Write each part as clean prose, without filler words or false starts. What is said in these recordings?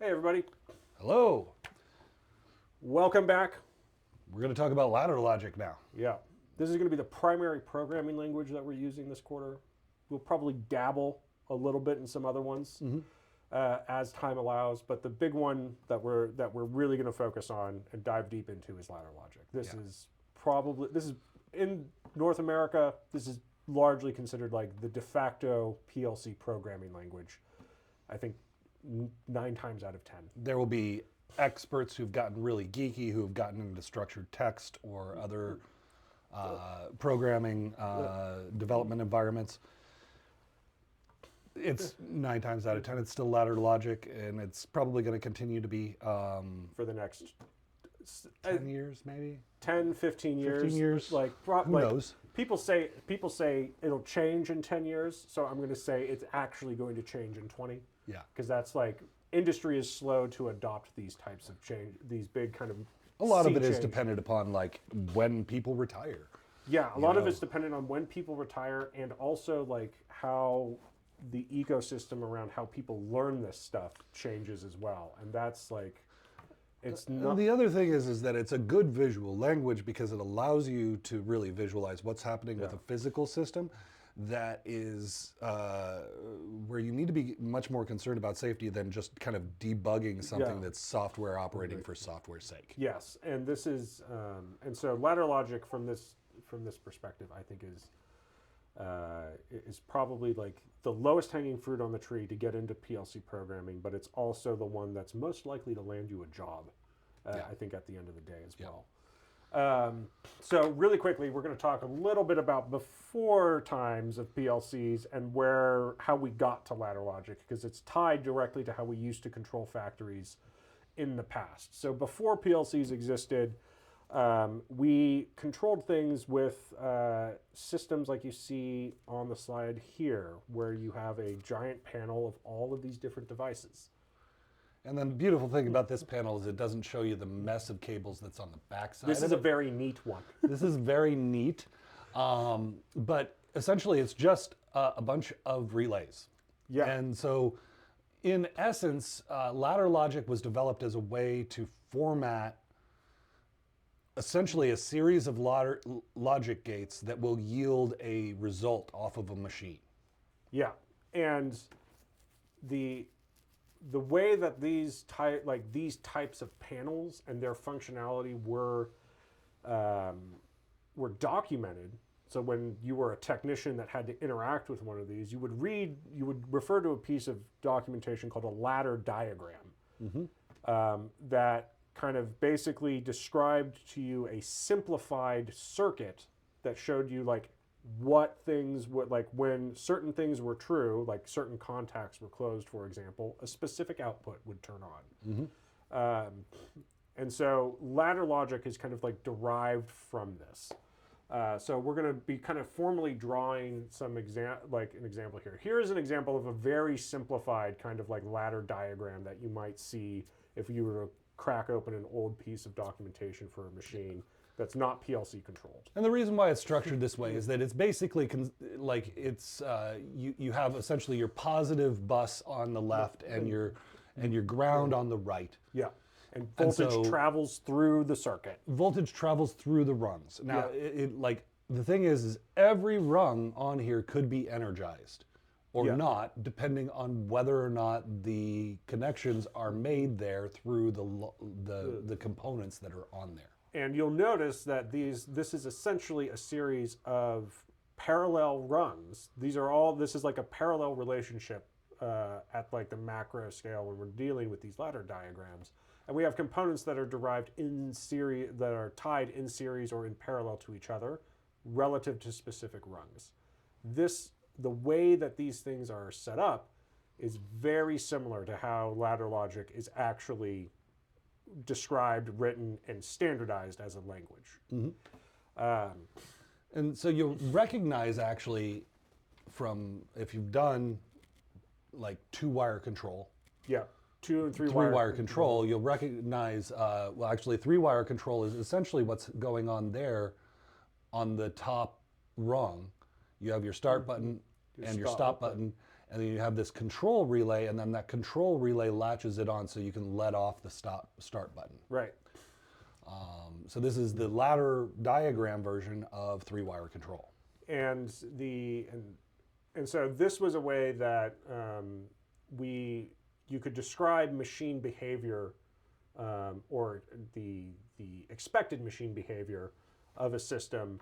Hey everybody, Hello. welcome back. We're going to talk about ladder logic now. Yeah, this is going to be the primary programming language that we're using this quarter. We'll probably dabble a little bit in some other ones as time allows, but the big one that we're really going to focus on and dive deep into is ladder logic. This is in North America. This is largely considered like the de facto PLC programming language. I think 9 times out of 10. There will be experts who've gotten really geeky, who've gotten into structured text or other programming development environments. It's 9 times out of 10. It's still ladder logic, and it's probably going to continue to be For the next 10 years, maybe. 10, 15 years. 15 years. Like, Who knows? People say it'll change in 10 years. So I'm going to say it's actually going to change in 20. Yeah. Because that's like industry is slow to adopt these types of change, these big kind of. A lot of sea it is change. dependent upon like when people retire. Yeah, a lot of know. it's dependent on when people retire and also like how the ecosystem around how people learn this stuff changes as well. And that's like, it's not. The other thing is that it's a good visual language because it allows you to really visualize what's happening with a physical system that is where you need to be much more concerned about safety than just kind of debugging something that's software operating for software's sake. Yes, and this is, and so ladder logic from this perspective, I think is probably like the lowest hanging fruit on the tree to get into PLC programming, but it's also the one that's most likely to land you a job. I think at the end of the day as well. So really quickly, we're going to talk a little bit about before times of PLCs and how we got to ladder logic because it's tied directly to how we used to control factories in the past. So before PLCs existed, we controlled things with systems like you see on the slide here, where you have a giant panel of all of these different devices. And then the beautiful thing about this panel is it doesn't show you the mess of cables that's on the backside. This is a very neat one. This is very neat, but essentially it's just a bunch of relays. Yeah. And so, in essence, ladder logic was developed as a way to format essentially a series of logic gates that will yield a result off of a machine. Yeah, and the way that these types of panels and their functionality were documented. So when you were a technician that had to interact with one of these, you would refer to a piece of documentation called a ladder diagram that kind of basically described to you a simplified circuit that showed you like what things would, like when certain things were true, like certain contacts were closed, for example, a specific output would turn on. And so ladder logic is kind of like derived from this. So we're going to be kind of formally drawing an example here. Here is an example of a very simplified kind of like ladder diagram that you might see if you were to crack open an old piece of documentation for a machine that's not PLC controlled. And the reason why it's structured this way is that it's basically you have essentially your positive bus on the left and your ground on the right. Yeah. And voltage travels through the circuit. Voltage travels through the rungs. Now, the thing is every rung on here could be energized or not, depending on whether or not the connections are made there through the components that are on there. And you'll notice that this is essentially a series of parallel rungs. This is like a parallel relationship at like the macro scale when we're dealing with these ladder diagrams. And we have components that are derived in series, that are tied in series or in parallel to each other relative to specific rungs. The way that these things are set up is very similar to how ladder logic is actually described, written, and standardized as a language. And so you'll recognize actually from, if you've done like 2-wire control. Yeah, 2 and 3 wire control, you'll recognize, actually 3-wire control is essentially what's going on there on the top rung. You have your start button and your stop button. and then you have this control relay, and then that control relay latches it on so you can let off the start button. Right. So this is the ladder diagram version of three-wire control. And so this was a way that you could describe machine behavior or the expected machine behavior of a system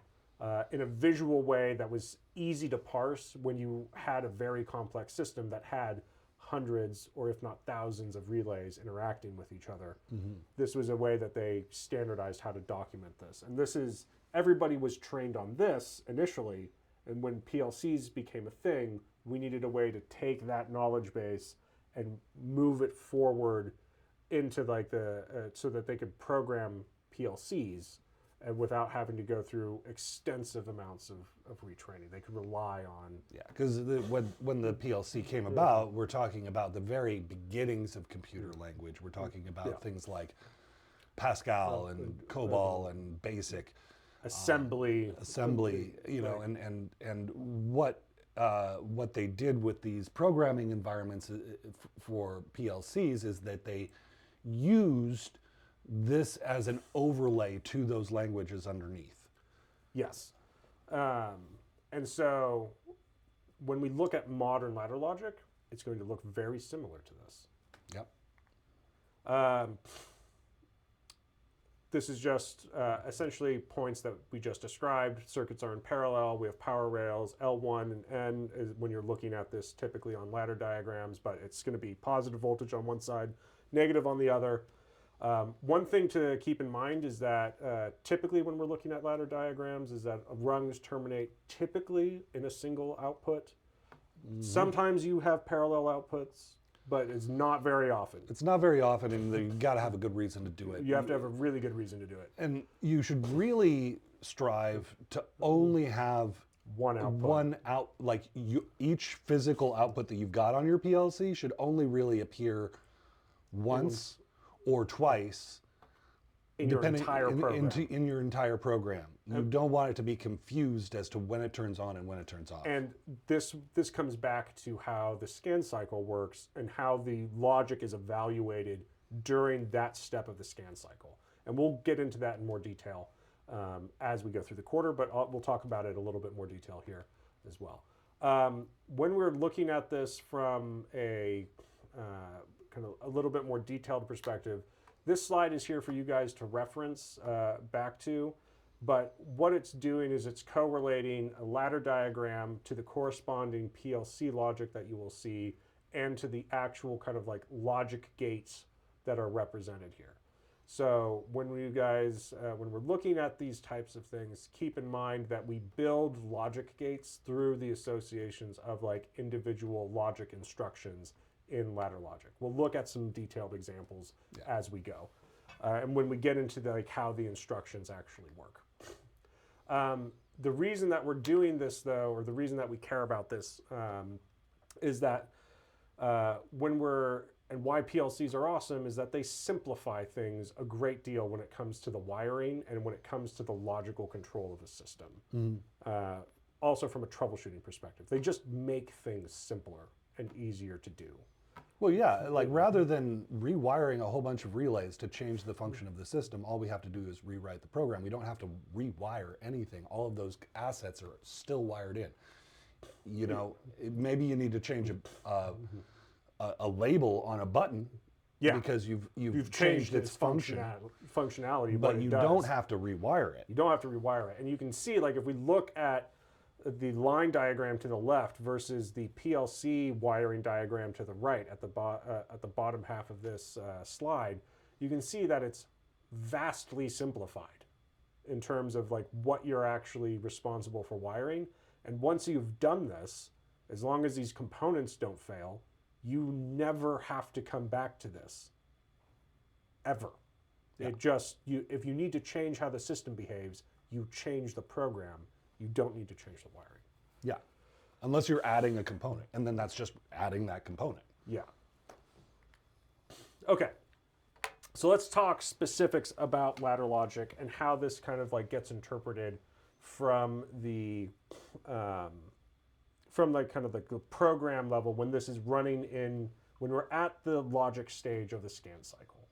in a visual way that was easy to parse when you had a very complex system that had hundreds or if not thousands of relays interacting with each other. This was a way that they standardized how to document this. And this is, everybody was trained on this initially, and when PLCs became a thing, we needed a way to take that knowledge base and move it forward into like so that they could program PLCs and without having to go through extensive amounts of retraining. They could rely on... Yeah, because when the PLC came about, we're talking about the very beginnings of computer language. We're talking about things like Pascal and COBOL and BASIC. Assembly. You know, and what they did with these programming environments for PLCs is that they used this as an overlay to those languages underneath. Yes. And so when we look at modern ladder logic, it's going to look very similar to this. Yep. This is just essentially points that we just described. Circuits are in parallel. We have power rails. L1 and N is when you're looking at this typically on ladder diagrams, but it's going to be positive voltage on one side, negative on the other. One thing to keep in mind is that typically when we're looking at ladder diagrams is that rungs terminate typically in a single output. Sometimes you have parallel outputs, but it's not very often. It's not very often, and you've got to have a good reason to do it. You have to have a really good reason to do it. And you should really strive to only have One output. Each physical output that you've got on your PLC should only really appear once or twice In your entire program. in your entire program. You don't want it to be confused as to when it turns on and when it turns off. And this comes back to how the scan cycle works and how the logic is evaluated during that step of the scan cycle. And we'll get into that in more detail as we go through the quarter, but we'll talk about it a little bit more detail here as well. When we're looking at this from a kind of a little bit more detailed perspective, this slide is here for you guys to reference back to, but what it's doing is it's correlating a ladder diagram to the corresponding PLC logic that you will see and to the actual kind of like logic gates that are represented here. So when we guys, when we're looking at these types of things, keep in mind that we build logic gates through the associations of like individual logic instructions in ladder logic. We'll look at some detailed examples as we go. And when we get into like how the instructions actually work. The reason that we're doing this though, or the reason that we care about this is that and why PLCs are awesome is that they simplify things a great deal when it comes to the wiring and when it comes to the logical control of a system. Also from a troubleshooting perspective. They just make things simpler and easier to do. Well, yeah, like rather than rewiring a whole bunch of relays to change the function of the system, all we have to do is rewrite the program. We don't have to rewire anything. All of those assets are still wired in. You know, maybe you need to change a label on a button because you've changed its functionality, but you don't have to rewire it. You don't have to rewire it. And you can see, like, if we look at the line diagram to the left versus the PLC wiring diagram to the right at the bottom half of this slide, you can see that it's vastly simplified in terms of like what you're actually responsible for wiring. And once you've done this, as long as these components don't fail, you never have to come back to this, ever. Yeah. It just, if you need to change how the system behaves, you change the program. You don't need to change the wiring. Yeah, unless you're adding a component, and then that's just adding that component. Yeah. Okay, so let's talk specifics about ladder logic and how this kind of like gets interpreted from the from like kind of like the program level when this is running in, when we're at the logic stage of the scan cycle.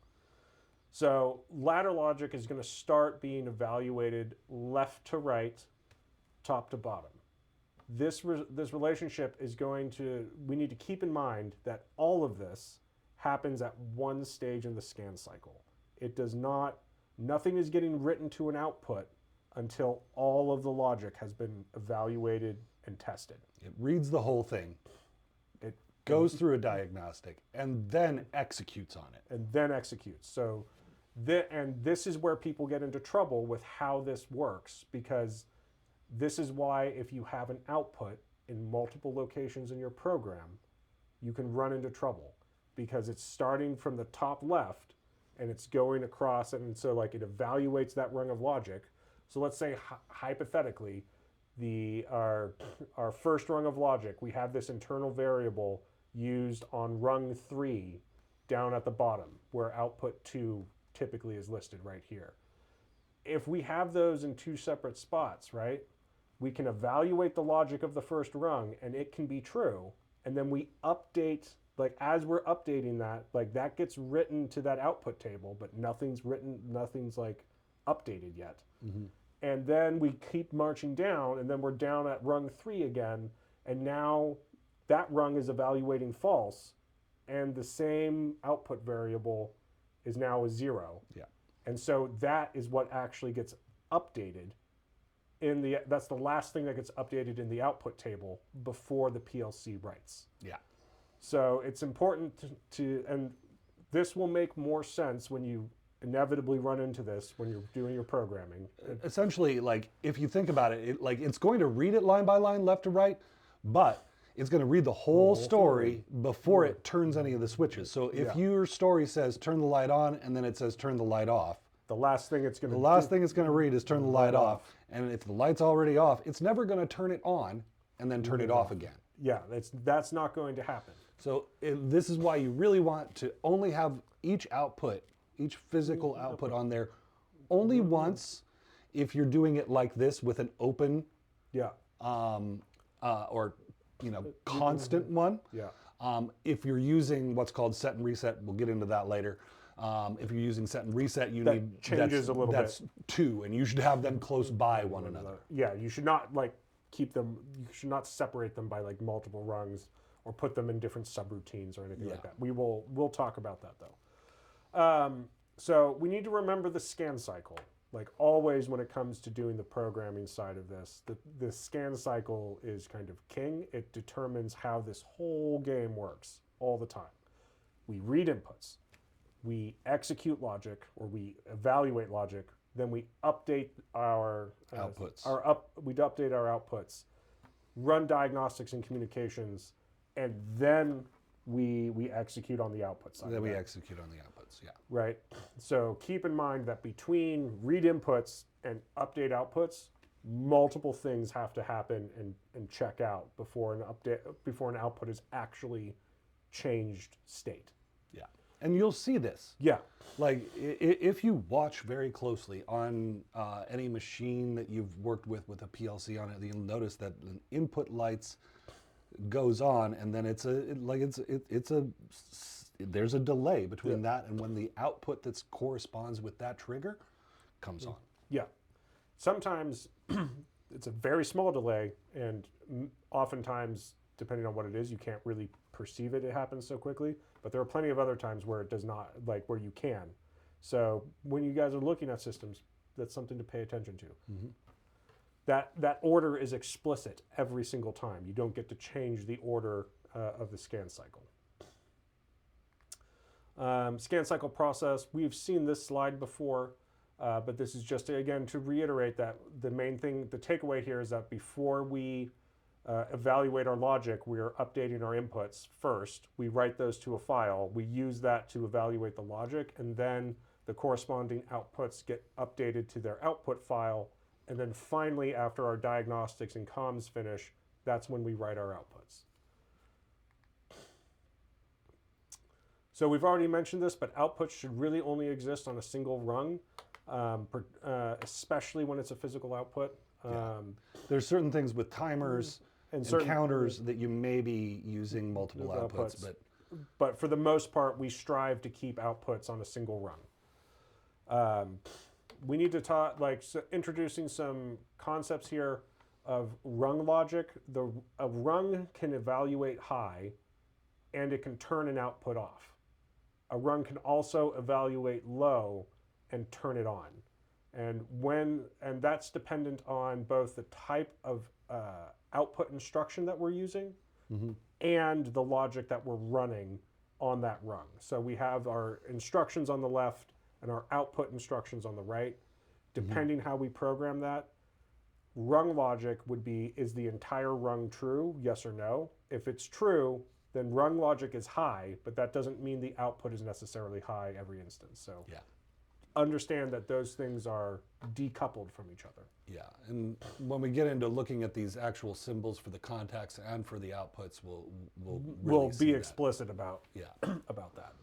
So ladder logic is going to start being evaluated left to right, top to bottom. This relationship is going to, we need to keep in mind that all of this happens at one stage in the scan cycle. It does not, nothing is getting written to an output until all of the logic has been evaluated and tested. It reads the whole thing, It goes through a diagnostic, and then executes on it. and then executes. So, and this is where people get into trouble with how this works, because this is why if you have an output in multiple locations in your program, you can run into trouble, because it's starting from the top left and it's going across, and so like it evaluates that rung of logic. So let's say hypothetically, our first rung of logic, we have this internal variable used on rung 3 down at the bottom, where output 2 typically is listed right here. If we have those in 2 separate spots, right, we can evaluate the logic of the first rung and it can be true, and then we update, like as we're updating that, like that gets written to that output table, but nothing's like updated yet. Mm-hmm. And then we keep marching down, and then we're down at rung 3 again, and now that rung is evaluating false, and the same output variable is now a 0. Yeah. And so that is what actually gets updated in the, that's the last thing that gets updated in the output table before the PLC writes. Yeah. So it's important to, and this will make more sense when you inevitably run into this when you're doing your programming. Essentially, like if you think about it, like it's going to read it line by line, left to right, but it's going to read the whole story before it turns any of the switches. So if your story says turn the light on and then it says turn the light off, the last thing it's going to thing it's going to read is turn the light off. And if the light's already off, it's never going to turn it on and then turn it off again. Yeah, that's not going to happen. So this is why you really want to only have each output, each physical output on there only once if you're doing it like this with an open or constant one. Yeah. If you're using what's called set and reset, we'll get into that later. If you're using set and reset, need changes a little bit. That's 2, and you should have them close by one another. Yeah, you should not like keep them. You should not separate them by like multiple rungs or put them in different subroutines or anything like that. We'll talk about that though. So we need to remember the scan cycle. Like always when it comes to doing the programming side of this, the scan cycle is kind of king. It determines how this whole game works all the time. We read inputs, we execute logic, or we evaluate logic, then we update our outputs. We update our outputs, run diagnostics and communications, and then we execute on the output side. Then we execute on the outputs, yeah. Right. So keep in mind that between read inputs and update outputs, multiple things have to happen and check out before an output is actually changed state. Yeah. And you'll see this. Yeah. Like if you watch very closely on any machine that you've worked with a PLC on it, you'll notice that the input lights goes on, and then there's a delay between that and when the output that corresponds with that trigger comes on. Yeah. Sometimes it's a very small delay, and oftentimes, depending on what it is, you can't really perceive it. It happens so quickly, but there are plenty of other times where it does not, like where you can. So when you guys are looking at systems, that's something to pay attention to. Mm-hmm. That order is explicit every single time. You don't get to change the order of the scan cycle. Scan cycle process, we've seen this slide before, but this is just, again, to reiterate that the main thing, the takeaway here is that before we evaluate our logic, we are updating our inputs first. We write those to a file. We use that to evaluate the logic, and then the corresponding outputs get updated to their output file. And then finally, after our diagnostics and comms finish, that's when we write our outputs. So we've already mentioned this, but outputs should really only exist on a single rung, especially when it's a physical output. There's certain things with timers And encounters that you may be using multiple outputs, but for the most part, we strive to keep outputs on a single rung. We need to talk, introducing some concepts here of rung logic. A rung can evaluate high, and it can turn an output off. A rung can also evaluate low and turn it on. And that's dependent on both the type of output instruction that we're using and the logic that we're running on that rung. So we have our instructions on the left and our output instructions on the right. Depending how we program that, rung logic would be, is the entire rung true, yes or no? If it's true, then rung logic is high, but that doesn't mean the output is necessarily high every instance. So understand that those things are decoupled from each other. Yeah, and when we get into looking at these actual symbols for the contacts and for the outputs, we'll be explicit about about that.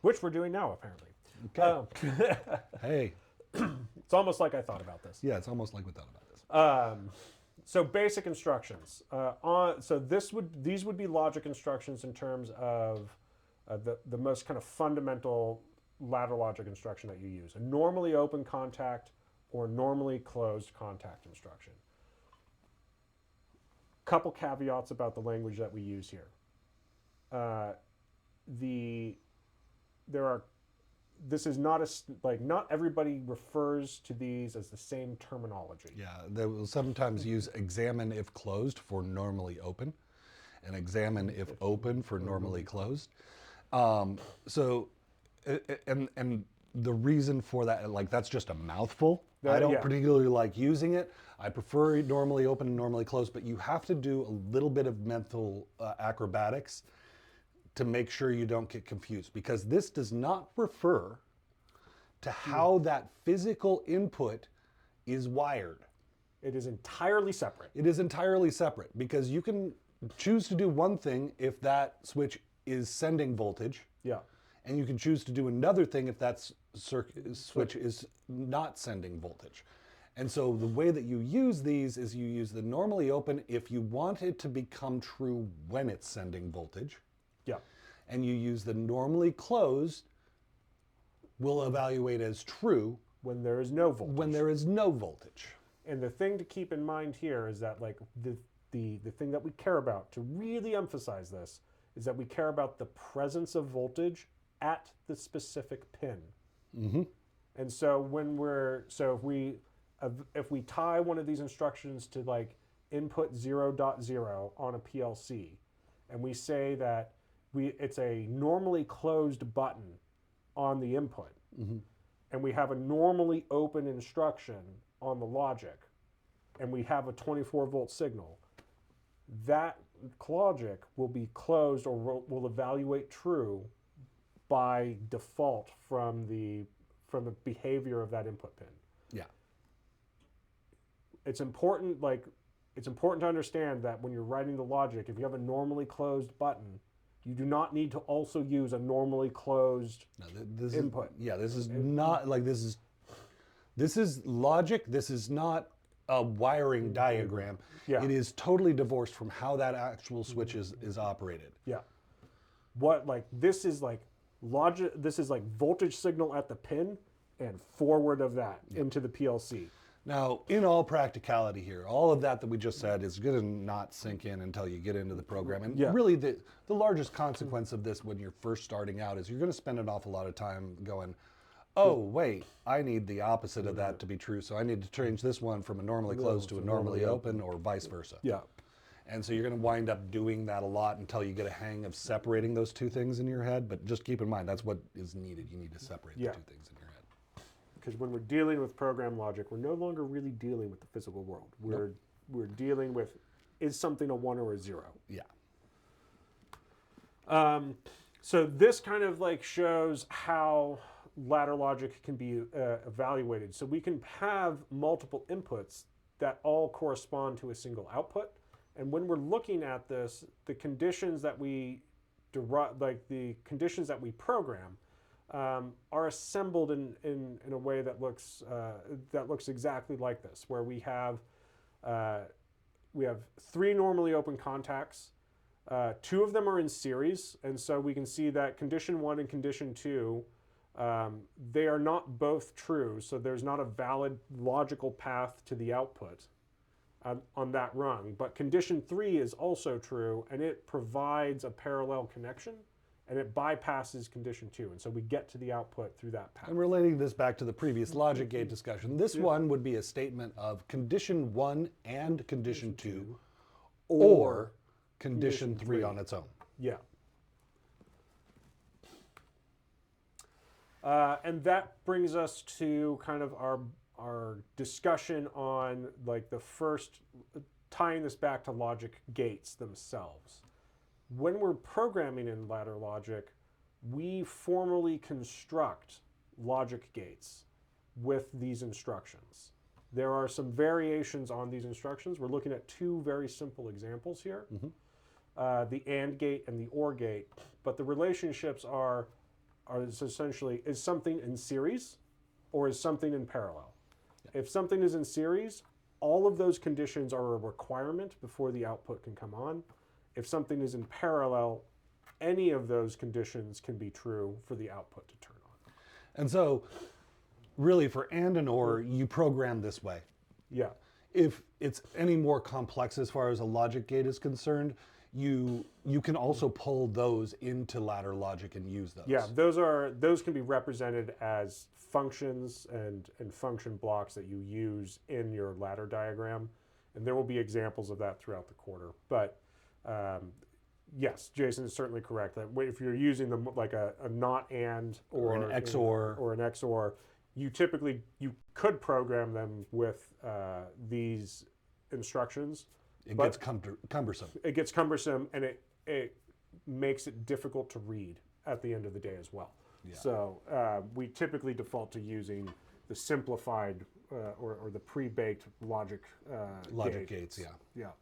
Which we're doing now, apparently. Okay. Hey. It's almost like I thought about this. Yeah, it's almost like we thought about this. So basic instructions. These would be logic instructions in terms of the most kind of fundamental ladder logic instruction that you use. A normally open contact or normally closed contact instruction. Couple caveats about the language that we use here. This is not not everybody refers to these as the same terminology. Yeah, they will sometimes use examine if closed for normally open, and examine if open for normally closed. So, and the reason for that, that's just a mouthful. I don't particularly like using it. I prefer normally open and normally closed, but you have to do a little bit of mental acrobatics to make sure you don't get confused, because this does not refer to how that physical input is wired. It is entirely separate. It is entirely separate, because you can choose to do one thing if that switch is sending voltage. Yeah. And you can choose to do another thing if that switch is not sending voltage. And so the way that you use these is you use the normally open if you want it to become true when it's sending voltage. Yeah. And you use the normally closed will evaluate as true when there is no voltage. When there is no voltage. And the thing to keep in mind here is that the thing that we care about, to really emphasize this, is that we care about the presence of voltage at the specific pin. Mm-hmm. And so if we tie one of these instructions to input 0.0 on a PLC, and we say that it's a normally closed button on the input, and we have a normally open instruction on the logic, and we have a 24-volt signal, that logic will be closed or will evaluate true by default from the behavior of that input pin. Yeah. It's important to understand that when you're writing the logic, if you have a normally closed button, you do not need to also use a normally closed input. This is not this is logic. This is not a wiring diagram. Yeah. It is totally divorced from how that actual switch is operated. Yeah. This is logic. This is voltage signal at the pin and forward of that into the PLC. Now, in all practicality here, all of that we just said is going to not sink in until you get into the program. And really the largest consequence of this when you're first starting out is you're going to spend an awful lot of time going, oh, wait, I need the opposite of that to be true. So I need to change this one from a normally closed to a normally open, or vice versa. Yeah. And so you're going to wind up doing that a lot until you get a hang of separating those two things in your head. But just keep in mind, that's what is needed. You need to separate the two things in your head. Because when we're dealing with program logic, we're no longer really dealing with the physical world. We're dealing with, is something a 1 or a 0? Yeah. So this kind of shows how ladder logic can be evaluated. So we can have multiple inputs that all correspond to a single output. And when we're looking at this, the conditions that we the conditions that we program are assembled in a way that looks exactly like this, where we have We have 3 normally open contacts. 2 of them are in series, and so we can see that condition 1 and condition 2, they are not both true, so there's not a valid logical path to the output on that rung. But condition 3 is also true, and it provides a parallel connection, and it bypasses condition 2, and so we get to the output through that path. And relating this back to the previous logic gate discussion, this one would be a statement of condition 1 and condition 2, or condition 3 on its own. Yeah. And that brings us to kind of our discussion on like the first, tying this back to logic gates themselves. When we're programming in ladder logic, we formally construct logic gates with these instructions. There are some variations on these instructions. We're looking at 2 very simple examples here. The AND gate and the OR gate, but the relationships are essentially, is something in series or is something in parallel? If something is in series, all of those conditions are a requirement before the output can come on. If something is in parallel, any of those conditions can be true for the output to turn on. And so, really, for AND and OR, you program this way. Yeah. If it's any more complex as far as a logic gate is concerned, you can also pull those into ladder logic and use those. Yeah, those can be represented as functions and function blocks that you use in your ladder diagram, and there will be examples of that throughout the quarter. But yes, Jason is certainly correct that if you're using them like a not and or an XOR or an XOR, you could program them with these instructions. It gets cumbersome. It gets cumbersome, and it makes it difficult to read at the end of the day as well. Yeah. So we typically default to using the simplified or the pre-baked logic gates. Yeah.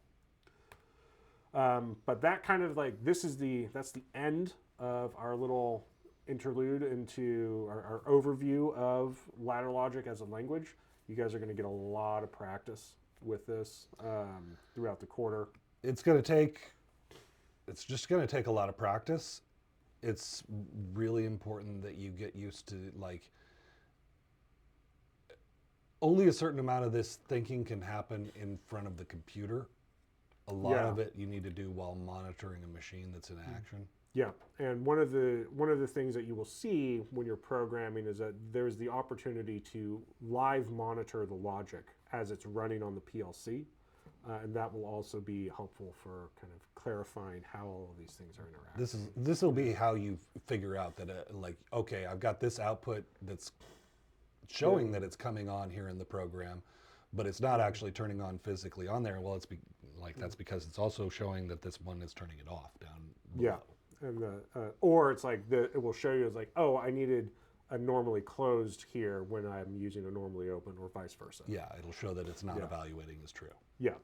But that kind of like that's the end of our little interlude into our overview of ladder logic as a language. You guys are going to get a lot of practice with this throughout the quarter. It's just going to take a lot of practice. It's really important that you get used to, like, only a certain amount of this thinking can happen in front of the computer. A lot of it you need to do while monitoring a machine that's in action. Yeah, and one of the things that you will see when you're programming is that there's the opportunity to live monitor the logic as it's running on the PLC, and that will also be helpful for kind of clarifying how all of these things are interacting. This will be how you figure out that like, okay, I've got this output that's showing that it's coming on here in the program, but it's not actually turning on physically on there. Well, that's because it's also showing that this one is turning it off down below. Yeah. And or it's like it will show you as like, oh, I needed a normally closed here when I'm using a normally open, or vice versa. Yeah, it'll show that it's not evaluating as true. Yeah.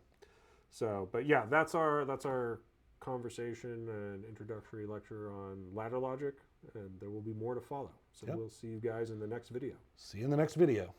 So, but yeah, that's our conversation and introductory lecture on ladder logic, and there will be more to follow. So we'll see you guys in the next video. See you in the next video.